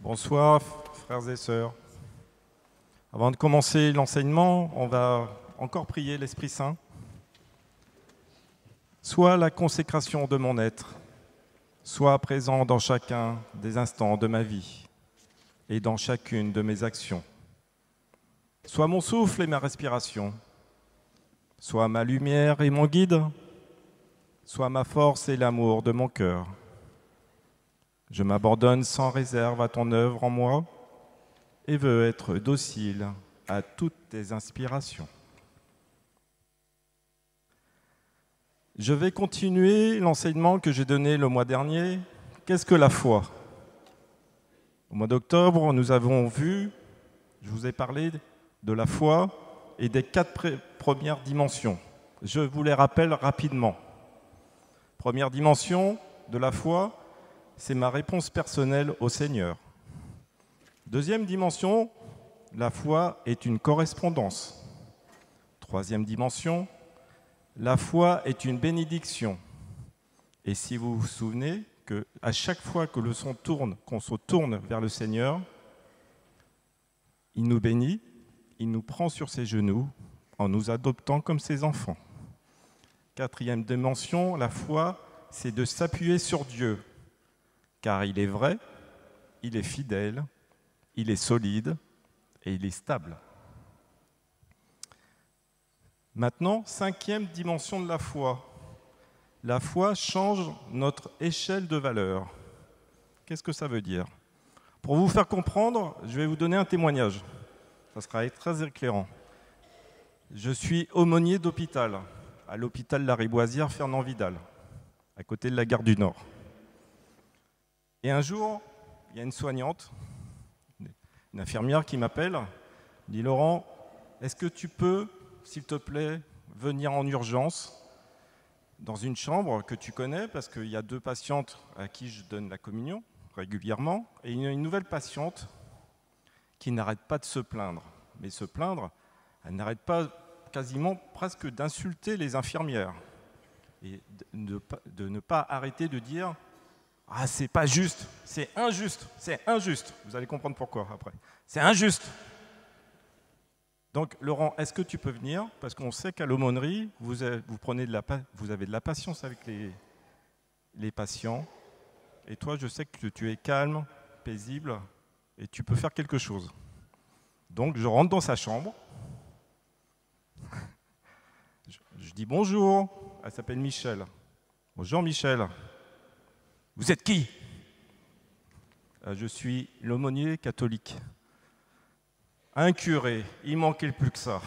Bonsoir, frères et sœurs. Avant de commencer l'enseignement, on va encore prier l'Esprit Saint. Sois la consécration de mon être, sois présent dans chacun des instants de ma vie et dans chacune de mes actions. Sois mon souffle et ma respiration, sois ma lumière et mon guide, sois ma force et l'amour de mon cœur. Je m'abandonne sans réserve à ton œuvre en moi et veux être docile à toutes tes inspirations. Je vais continuer l'enseignement que j'ai donné le mois dernier. Qu'est-ce que la foi ? Au mois d'octobre, nous avons vu, je vous ai parlé de la foi et des 4 premières dimensions. Je vous les rappelle rapidement. Première dimension de la foi, c'est ma réponse personnelle au Seigneur. Deuxième dimension, la foi est une correspondance. Troisième dimension, la foi est une bénédiction. Et si vous vous souvenez qu'à chaque fois que qu'on se tourne vers le Seigneur, il nous bénit, il nous prend sur ses genoux en nous adoptant comme ses enfants. Quatrième dimension, la foi, c'est de s'appuyer sur Dieu, car il est vrai, il est fidèle, il est solide et il est stable. Maintenant, 5e dimension de la foi. La foi change notre échelle de valeur. Qu'est-ce que ça veut dire ? Pour vous faire comprendre, je vais vous donner un témoignage. Ça sera très éclairant. Je suis aumônier d'hôpital, à l'hôpital Lariboisière Fernand Vidal, à côté de la gare du Nord. Et un jour, il y a une soignante, une infirmière qui m'appelle, dit « Laurent, est-ce que tu peux, s'il te plaît, venir en urgence dans une chambre que tu connais, parce qu'il y a 2 patientes à qui je donne la communion régulièrement, et il y a une nouvelle patiente qui n'arrête pas de se plaindre. Mais se plaindre, elle n'arrête pas quasiment presque d'insulter les infirmières et de ne pas arrêter de dire « Ah, c'est pas juste, c'est injuste, c'est injuste ». Vous allez comprendre pourquoi après. C'est injuste. Donc, Laurent, est-ce que tu peux venir ? Parce qu'on sait qu'à l'aumônerie, vous avez de la patience avec les patients. Et toi, je sais que tu es calme, paisible, et tu peux faire quelque chose. Donc, je rentre dans sa chambre. Je dis bonjour. Elle s'appelle Michel. Bonjour Michel. Vous êtes qui ? Je suis l'aumônier catholique. Un curé, il manquait plus que ça.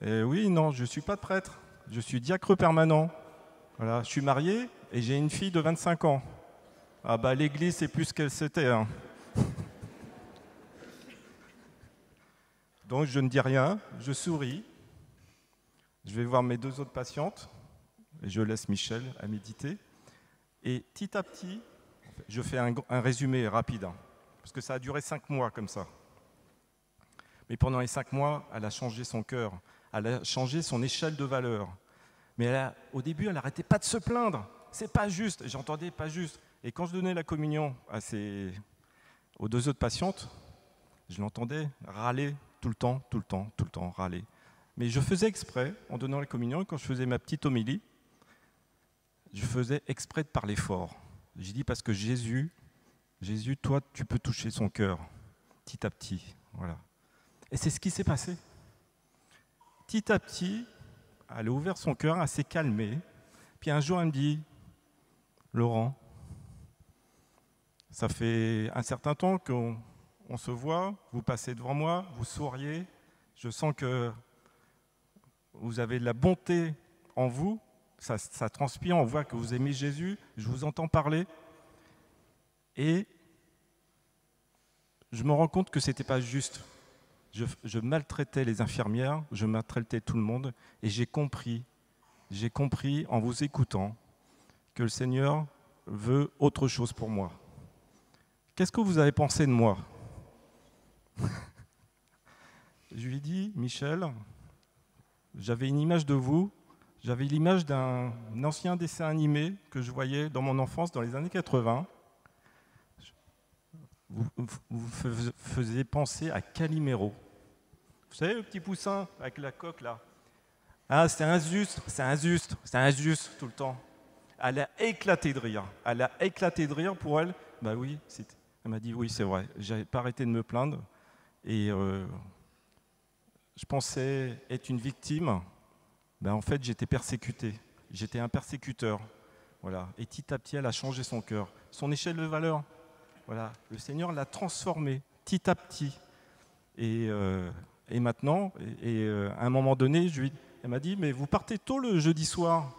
Et oui, non, je ne suis pas prêtre, je suis diacre permanent. Voilà, je suis marié et j'ai une fille de 25 ans. Ah bah l'église, c'est plus ce qu'elle c'était. Hein. Donc je ne dis rien, je souris. Je vais voir mes 2 autres patientes et je laisse Michel à méditer. Et petit à petit, je fais un résumé rapide, hein, parce que ça a duré 5 mois comme ça. Mais pendant les 5 mois, elle a changé son cœur, elle a changé son échelle de valeur. Mais au début, elle n'arrêtait pas de se plaindre. C'est pas juste, j'entendais pas juste. Et quand je donnais la communion aux 2 autres patientes, je l'entendais râler tout le temps, râler. Mais je faisais exprès, en donnant la communion, et quand je faisais ma petite homélie, je faisais exprès de parler fort. J'ai dit parce que Jésus, toi, tu peux toucher son cœur, petit à petit. Voilà. Et c'est ce qui s'est passé. Petit à petit, elle a ouvert son cœur, elle s'est calmée. Puis un jour, elle me dit, Laurent, ça fait un certain temps qu'on se voit, vous passez devant moi, vous souriez, je sens que vous avez de la bonté en vous, ça transpire, on voit que vous aimez Jésus, je vous entends parler, et je me rends compte que ce n'était pas juste. Je maltraitais les infirmières, je maltraitais tout le monde, et j'ai compris en vous écoutant que le Seigneur veut autre chose pour moi. Qu'est-ce que vous avez pensé de moi ? Je lui ai dit, Michel, j'avais une image de vous, j'avais l'image d'un ancien dessin animé que je voyais dans mon enfance dans les années 80. Vous faisiez penser à Calimero. Vous savez, le petit poussin avec la coque là. Ah, c'est injuste tout le temps. Elle a éclaté de rire. Elle a éclaté de rire pour elle. Bah oui, elle m'a dit oui, c'est vrai. J'avais pas arrêté de me plaindre. Et je pensais être une victime. Ben, en fait, j'étais persécuté. J'étais un persécuteur. Voilà. Et petit à petit, elle a changé son cœur. Son échelle de valeur. Voilà. Le Seigneur l'a transformée petit à petit. Et maintenant, à un moment donné, elle m'a dit, mais vous partez tôt le jeudi soir.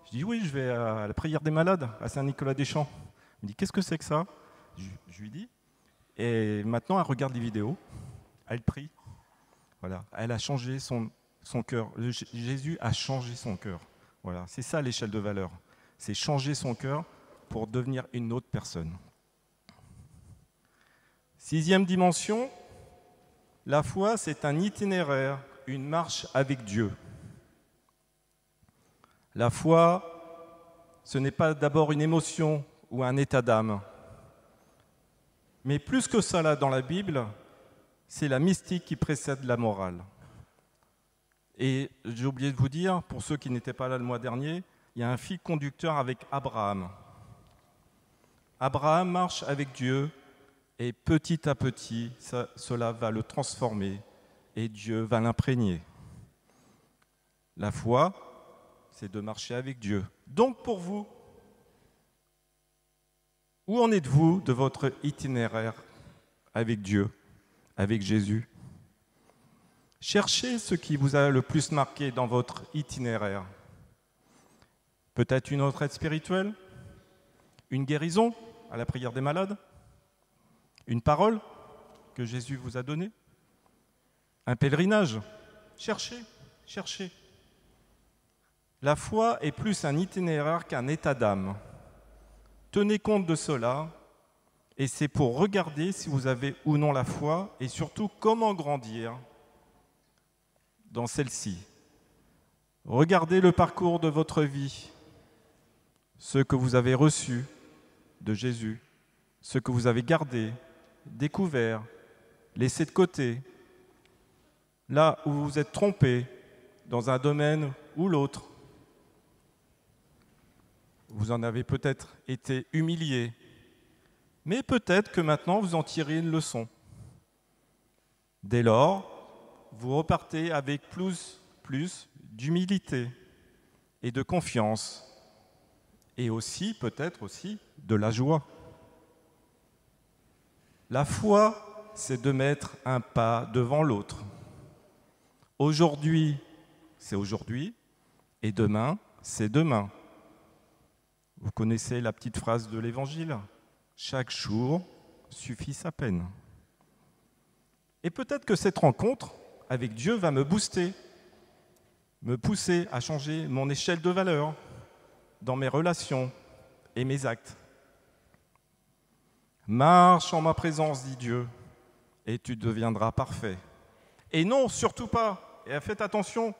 Je dis, oui, je vais à la prière des malades, à Saint-Nicolas-des-Champs. Elle me dit, qu'est-ce que c'est que ça? Je lui dis. Et maintenant, elle regarde les vidéos, elle prie. Voilà. Elle a changé son cœur. Jésus a changé son cœur. Voilà. C'est ça l'échelle de valeur. C'est changer son cœur pour devenir une autre personne. 6e dimension, la foi, c'est un itinéraire, une marche avec Dieu. La foi, ce n'est pas d'abord une émotion ou un état d'âme. Mais plus que ça, là, dans la Bible, c'est la mystique qui précède la morale. Et j'ai oublié de vous dire, pour ceux qui n'étaient pas là le mois dernier, il y a un fil conducteur avec Abraham. Abraham marche avec Dieu et petit à petit, cela va le transformer et Dieu va l'imprégner. La foi, c'est de marcher avec Dieu. Donc pour vous, où en êtes-vous de votre itinéraire avec Dieu, avec Jésus? Cherchez ce qui vous a le plus marqué dans votre itinéraire. Peut-être une retraite spirituelle, une guérison à la prière des malades, une parole que Jésus vous a donnée, un pèlerinage. Cherchez, cherchez. La foi est plus un itinéraire qu'un état d'âme. Tenez compte de cela, et c'est pour regarder si vous avez ou non la foi, et surtout comment grandir dans celle-ci. Regardez le parcours de votre vie, ce que vous avez reçu de Jésus, ce que vous avez gardé, découvert, laissé de côté, là où vous vous êtes trompé dans un domaine ou l'autre. Vous en avez peut-être été humilié, mais peut-être que maintenant vous en tirez une leçon. Dès lors, vous repartez avec plus d'humilité et de confiance, et aussi, peut-être aussi, de la joie. La foi, c'est de mettre un pas devant l'autre. Aujourd'hui, c'est aujourd'hui, et demain, c'est demain. Vous connaissez la petite phrase de l'Évangile ? Chaque jour suffit sa peine. Et peut-être que cette rencontre avec Dieu va me booster, me pousser à changer mon échelle de valeur dans mes relations et mes actes. Marche en ma présence, dit Dieu, et tu deviendras parfait. Et non, surtout pas, et faites attention,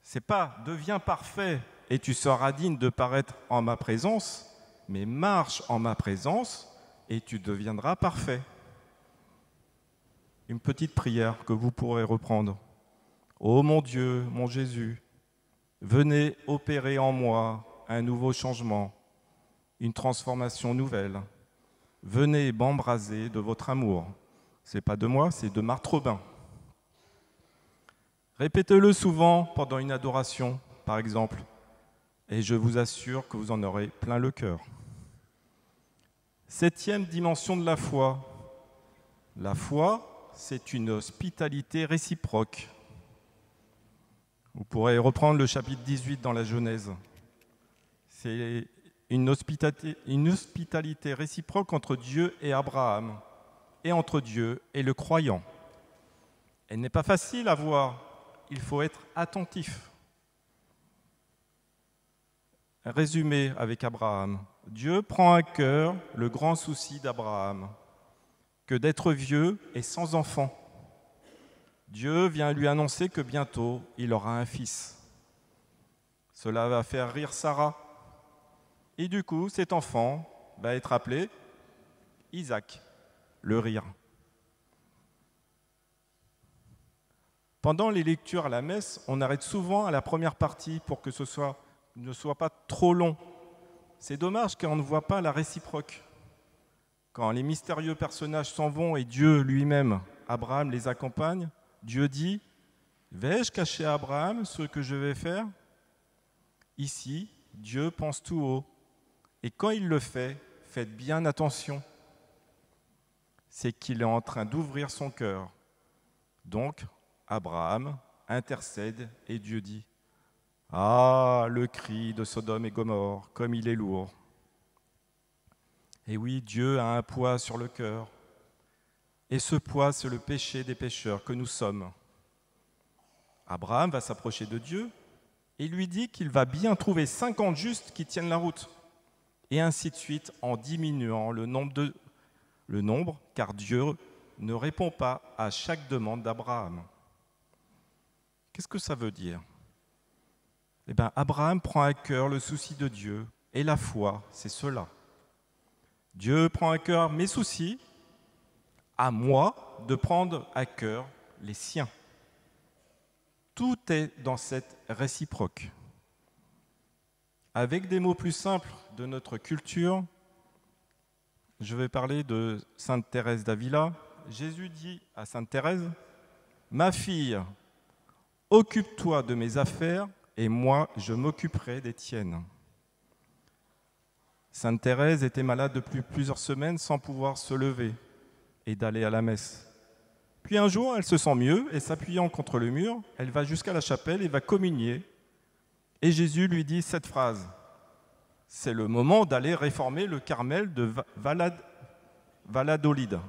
c'est pas deviens parfait et tu seras digne de paraître en ma présence, mais marche en ma présence et tu deviendras parfait. Une petite prière que vous pourrez reprendre. Ô mon Dieu, mon Jésus, venez opérer en moi un nouveau changement, une transformation nouvelle. Venez m'embraser de votre amour. Ce n'est pas de moi, c'est de Marthe Robin. Répétez-le souvent pendant une adoration, par exemple, et je vous assure que vous en aurez plein le cœur. 7e dimension de la foi. La foi, c'est une hospitalité réciproque. Vous pourrez reprendre le chapitre 18 dans la Genèse. C'est une hospitalité réciproque entre Dieu et Abraham, et entre Dieu et le croyant. Elle n'est pas facile à voir, il faut être attentif. Résumé avec Abraham. Dieu prend à cœur le grand souci d'Abraham, que d'être vieux et sans enfant. Dieu vient lui annoncer que bientôt il aura un fils. Cela va faire rire Sarah. Et du coup, cet enfant va être appelé Isaac, le rire. Pendant les lectures à la messe, on arrête souvent à la première partie pour que ne soit pas trop long. C'est dommage qu'on ne voit pas la réciproque. Quand les mystérieux personnages s'en vont et Dieu lui-même, Abraham, les accompagne, Dieu dit « Vais-je cacher à Abraham ce que je vais faire ?» Ici, Dieu pense tout haut. Et quand il le fait, faites bien attention. C'est qu'il est en train d'ouvrir son cœur. Donc, Abraham intercède et Dieu dit « Ah, le cri de Sodome et Gomorrhe, comme il est lourd !» Et oui, Dieu a un poids sur le cœur. Et ce poids, c'est le péché des pécheurs que nous sommes. Abraham va s'approcher de Dieu et lui dit qu'il va bien trouver 50 justes qui tiennent la route. Et ainsi de suite, en diminuant le nombre, car Dieu ne répond pas à chaque demande d'Abraham. Qu'est-ce que ça veut dire ? Eh bien, Abraham prend à cœur le souci de Dieu, et la foi, c'est cela. Dieu prend à cœur mes soucis, à moi de prendre à cœur les siens. Tout est dans cette réciproque. Avec des mots plus simples de notre culture, je vais parler de Sainte Thérèse d'Avila. Jésus dit à Sainte Thérèse, « Ma fille, occupe-toi de mes affaires et moi, je m'occuperai des tiennes. » Sainte Thérèse était malade depuis plusieurs semaines sans pouvoir se lever et d'aller à la messe. Puis un jour, elle se sent mieux et s'appuyant contre le mur, elle va jusqu'à la chapelle et va communier. Et Jésus lui dit cette phrase, « C'est le moment d'aller réformer le Carmel de Valladolid. »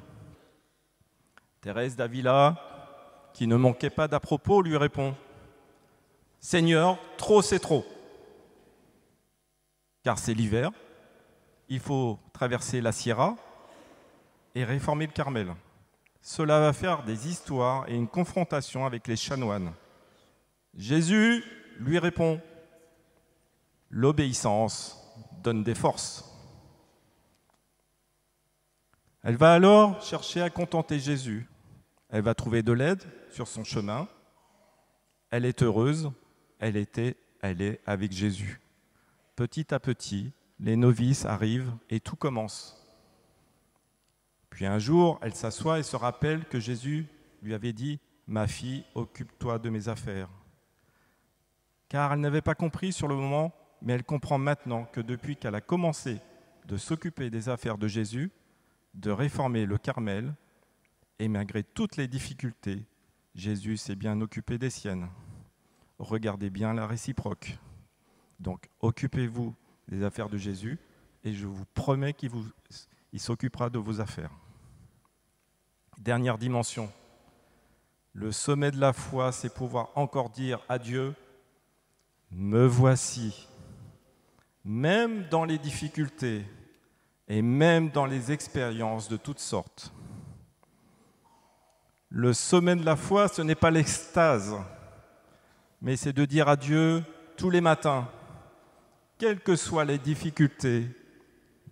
Thérèse d'Avila, qui ne manquait pas d'à propos, lui répond, « Seigneur, trop c'est trop. Car c'est l'hiver, il faut traverser la Sierra et réformer le Carmel. Cela va faire des histoires et une confrontation avec les chanoines. » Jésus lui répond, « L'obéissance donne des forces. » Elle va alors chercher à contenter Jésus. Elle va trouver de l'aide sur son chemin. Elle est heureuse, elle est avec Jésus. Petit à petit, les novices arrivent et tout commence. Puis un jour, elle s'assoit et se rappelle que Jésus lui avait dit « Ma fille, occupe-toi de mes affaires. » Car elle n'avait pas compris sur le moment, mais elle comprend maintenant que depuis qu'elle a commencé de s'occuper des affaires de Jésus, de réformer le Carmel, et malgré toutes les difficultés, Jésus s'est bien occupé des siennes. Regardez bien la réciproque. Donc, occupez-vous des affaires de Jésus, et je vous promets qu'il s'occupera de vos affaires. Dernière dimension. Le sommet de la foi, c'est pouvoir encore dire à Dieu, « Me voici ». Même dans les difficultés et même dans les expériences de toutes sortes. Le sommet de la foi, ce n'est pas l'extase, mais c'est de dire à Dieu tous les matins, quelles que soient les difficultés,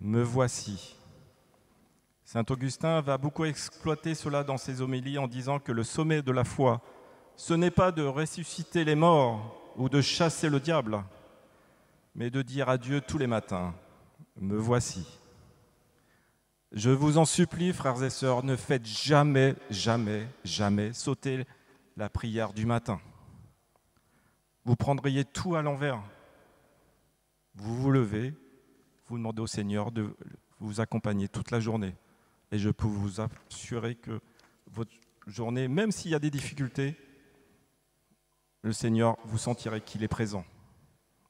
me voici. Saint Augustin va beaucoup exploiter cela dans ses homélies en disant que le sommet de la foi, ce n'est pas de ressusciter les morts ou de chasser le diable, mais de dire à Dieu tous les matins, me voici. Je vous en supplie, frères et sœurs, ne faites jamais, jamais, jamais sauter la prière du matin. Vous prendriez tout à l'envers. Vous vous levez, vous demandez au Seigneur de vous accompagner toute la journée. Et je peux vous assurer que votre journée, même s'il y a des difficultés, le Seigneur, vous sentirez qu'il est présent.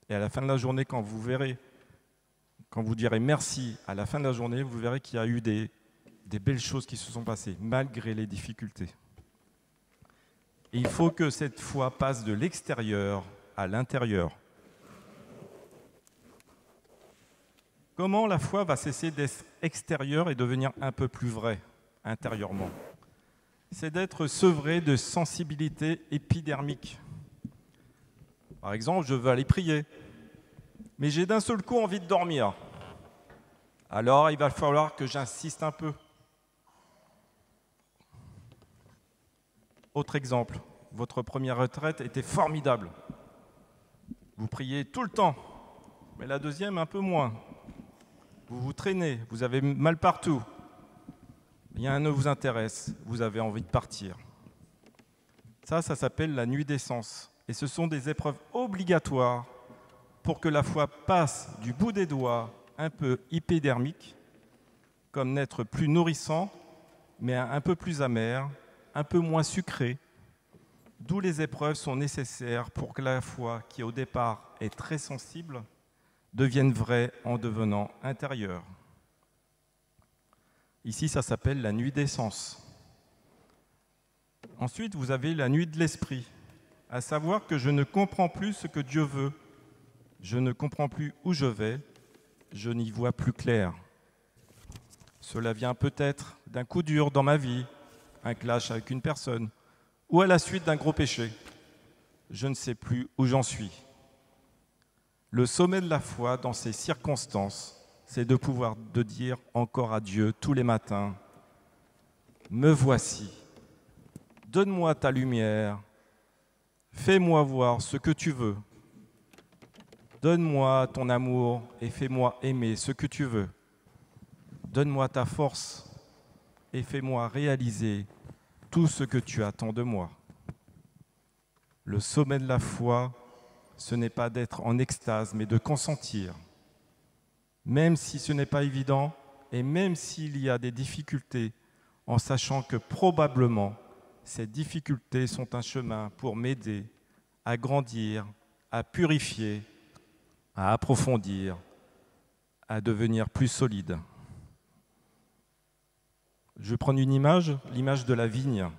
Et à la fin de la journée, quand vous direz merci à la fin de la journée, vous verrez qu'il y a eu des belles choses qui se sont passées, malgré les difficultés. Et il faut que cette foi passe de l'extérieur à l'intérieur. Comment la foi va cesser d'être extérieure et devenir un peu plus vraie, intérieurement ? C'est d'être sevré de sensibilité épidermique. Par exemple, je veux aller prier, mais j'ai d'un seul coup envie de dormir. Alors, il va falloir que j'insiste un peu. Autre exemple, votre première retraite était formidable. Vous priez tout le temps, mais la deuxième un peu moins. Vous vous traînez, vous avez mal partout. Rien ne vous intéresse, vous avez envie de partir. Ça s'appelle la nuit des sens. Et ce sont des épreuves obligatoires pour que la foi passe du bout des doigts un peu hypodermique, comme n'être plus nourrissant, mais un peu plus amer, un peu moins sucré. D'où les épreuves sont nécessaires pour que la foi, qui au départ est très sensible, devienne vraie en devenant intérieure. Ici, ça s'appelle la nuit des sens. Ensuite, vous avez la nuit de l'esprit, à savoir que je ne comprends plus ce que Dieu veut, je ne comprends plus où je vais, je n'y vois plus clair. Cela vient peut-être d'un coup dur dans ma vie, un clash avec une personne, ou à la suite d'un gros péché. Je ne sais plus où j'en suis. Le sommet de la foi dans ces circonstances, c'est de pouvoir dire encore à Dieu tous les matins, « Me voici, donne-moi ta lumière, fais-moi voir ce que tu veux, donne-moi ton amour et fais-moi aimer ce que tu veux, donne-moi ta force et fais-moi réaliser tout ce que tu attends de moi. » Le sommet de la foi, ce n'est pas d'être en extase, mais de consentir. Même si ce n'est pas évident, et même s'il y a des difficultés, en sachant que probablement ces difficultés sont un chemin pour m'aider à grandir, à purifier, à approfondir, à devenir plus solide. Je vais prendre une image, l'image de la vigne.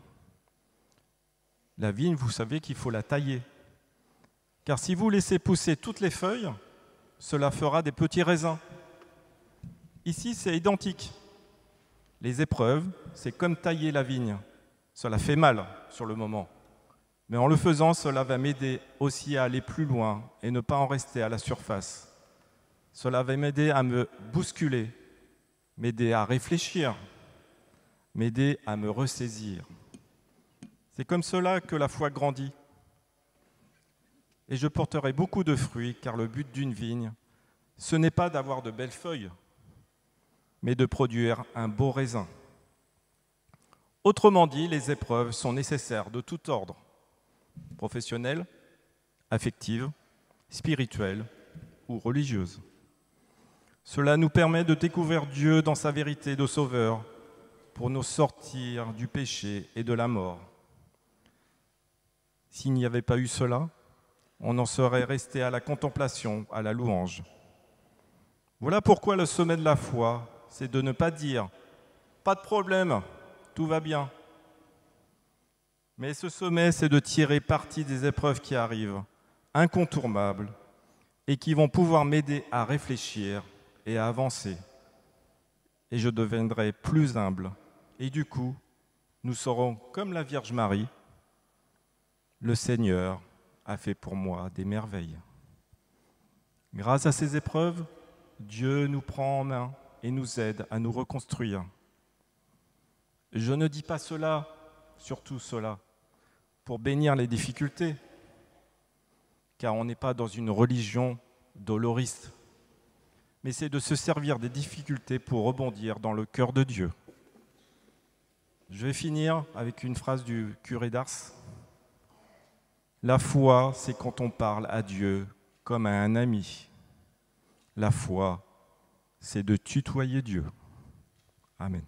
La vigne, vous savez qu'il faut la tailler. Car si vous laissez pousser toutes les feuilles, cela fera des petits raisins. Ici, c'est identique. Les épreuves, c'est comme tailler la vigne. Cela fait mal sur le moment. Mais en le faisant, cela va m'aider aussi à aller plus loin et ne pas en rester à la surface. Cela va m'aider à me bousculer, m'aider à réfléchir, m'aider à me ressaisir. C'est comme cela que la foi grandit. Et je porterai beaucoup de fruits, car le but d'une vigne, ce n'est pas d'avoir de belles feuilles, mais de produire un beau raisin. Autrement dit, les épreuves sont nécessaires de tout ordre, professionnelles, affectives, spirituelles ou religieuses. Cela nous permet de découvrir Dieu dans sa vérité de Sauveur pour nous sortir du péché et de la mort. S'il n'y avait pas eu cela, on en serait resté à la contemplation, à la louange. Voilà pourquoi le sommet de la foi, c'est de ne pas dire « pas de problème, tout va bien ». Mais ce sommet, c'est de tirer parti des épreuves qui arrivent, incontournables, et qui vont pouvoir m'aider à réfléchir et à avancer. Et je deviendrai plus humble. Et du coup, nous serons comme la Vierge Marie. Le Seigneur a fait pour moi des merveilles. Grâce à ces épreuves, Dieu nous prend en main et nous aide à nous reconstruire. Je ne dis pas cela, surtout cela, pour bénir les difficultés, car on n'est pas dans une religion doloriste, mais c'est de se servir des difficultés pour rebondir dans le cœur de Dieu. Je vais finir avec une phrase du curé d'Ars. La foi, c'est quand on parle à Dieu comme à un ami. La foi, c'est de tutoyer Dieu. Amen.